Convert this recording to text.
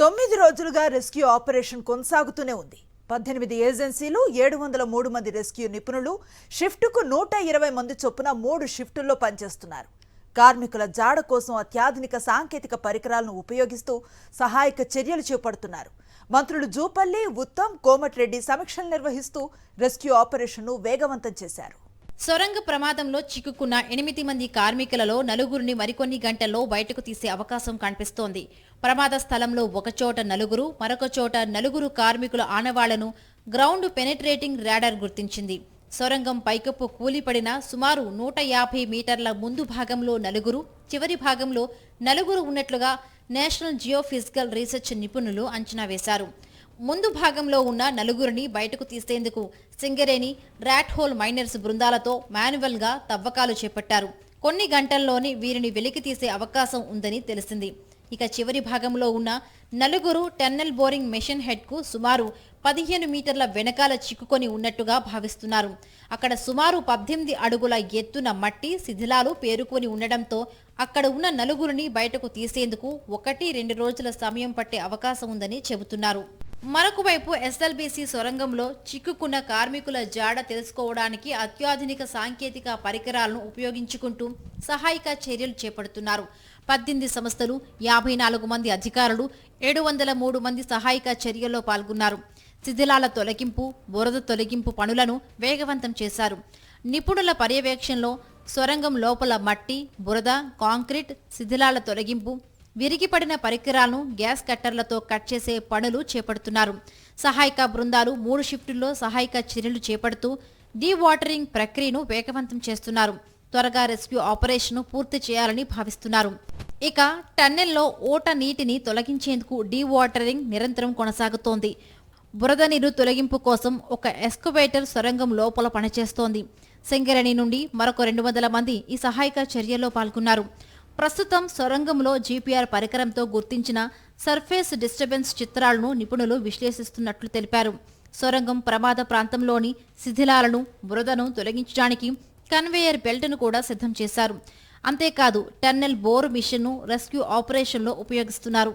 9 రోజులుగా rescue operation కొనసాగుతూనే ఉంది. 18 ఏజెన్సీలు, 703 మంది రెస్క్యూ నిపుణులు, షిఫ్టుకు 120 మంది చొప్పున 3 షిఫ్టుల్లో పనిచేస్తున్నారు. కార్మికుల జాడ కోసం అత్యాధునిక సాంకేతిక పరికరాలను ఉపయోగిస్తూ సహాయక చర్యలు చేపడుతున్నారు. మంత్రులు జూపల్లి, ఉత్తమ్, కోమటిరెడ్డి సమీక్షలు నిర్వహిస్తూ రెస్క్యూ ఆపరేషన్ను వేగవంతం చేశారు. సొరంగ ప్రమాదంలో చిక్కుకున్న 8 మంది కార్మికులలో 4గురిని మరికొన్ని గంటల్లో బయటకు తీసే అవకాశం కనిపిస్తోంది. ప్రమాద స్థలంలో ఒకచోట 4, మరొక చోట 4 కార్మికుల ఆనవాళ్లను గ్రౌండ్ పెనెట్రేటింగ్ రాడార్ గుర్తించింది. సొరంగం పైకప్పు కూలిపడిన సుమారు 150 మీటర్ల ముందు భాగంలో 4, చివరి భాగంలో 4 ఉన్నట్లుగా నేషనల్ జియోఫిజికల్ రీసెర్చ్ నిపుణులు అంచనా వేశారు. ముందు భాగంలో ఉన్న 4గురిని బయటకు తీసేందుకు సింగరేణి, ర్యాట్ హోల్ మైనర్స్ బృందాలతో మాన్యువల్గా తవ్వకాలు చేపట్టారు. కొన్ని గంటల్లోనే వీరిని వెలికి తీసే అవకాశం ఉందని తెలిసింది. ఇక చివరి భాగంలో ఉన్న 4 టన్నెల్ బోరింగ్ మెషిన్ హెడ్కు సుమారు 15 మీటర్ల వెనకాల చిక్కుకొని ఉన్నట్టుగా భావిస్తున్నారు. అక్కడ సుమారు 18 అడుగుల ఎత్తున మట్టి శిథిలాలు పేరుకొని ఉండడంతో అక్కడ ఉన్న 4గురిని బయటకు తీసేందుకు 1-2 రోజుల సమయం పట్టే అవకాశం ఉందని చెబుతున్నారు. మరొక వైపు ఎస్ఎల్బీసీ సొరంగంలో చిక్కుకున్న కార్మికుల జాడ తెలుసుకోవడానికి అత్యాధునిక సాంకేతిక పరికరాలను ఉపయోగించుకుంటూ సహాయక చర్యలు చేపడుతున్నారు. 18 సంస్థలు, 54 మంది అధికారులు, 703 మంది సహాయక చర్యల్లో పాల్గొన్నారు. శిథిలాల తొలగింపు, బురద తొలగింపు పనులను వేగవంతం చేశారు. నిపుణుల పర్యవేక్షణలో సొరంగం లోపల మట్టి, బురద, కాంక్రీట్, శిథిలాల తొలగింపు, విరిగిపడిన పరికరాలను గ్యాస్ కట్టర్లతో కట్ చేసే పనులు చేపడుతున్నారు. సహాయక బృందాలు 3 షిఫ్టుల్లో సహాయక చర్యలు చేపడుతూ డీవాటరింగ్ ప్రక్రియను వేగవంతం చేస్తున్నారు. త్వరగా రెస్క్యూ ఆపరేషన్ పూర్తి చేయాలని భావిస్తున్నారు. ఇక టన్నెల్లో ఓట నీటిని తొలగించేందుకు డీవాటరింగ్ నిరంతరం కొనసాగుతోంది. బురద నీరు తొలగింపు కోసం ఒక ఎస్కవేటర్ సొరంగం లోపల పనిచేస్తోంది. సింగరేణి నుండి మరొక 200 మంది ఈ సహాయక చర్యల్లో పాల్గొన్నారు. ప్రస్తుతం సొరంగంలో జీపీఆర్ పరికరంతో గుర్తించిన సర్ఫేస్ డిస్టర్బెన్స్ చిత్రాలను నిపుణులు విశ్లేషిస్తున్నట్లు తెలిపారు. సొరంగం ప్రమాద ప్రాంతంలోని శిథిలాలను, బురదను తొలగించడానికి కన్వేయర్ బెల్ట్ను కూడా సిద్ధం చేశారు. అంతేకాదు టన్నెల్ బోర్ మిషన్ను రెస్క్యూ ఆపరేషన్లో ఉపయోగిస్తున్నారు.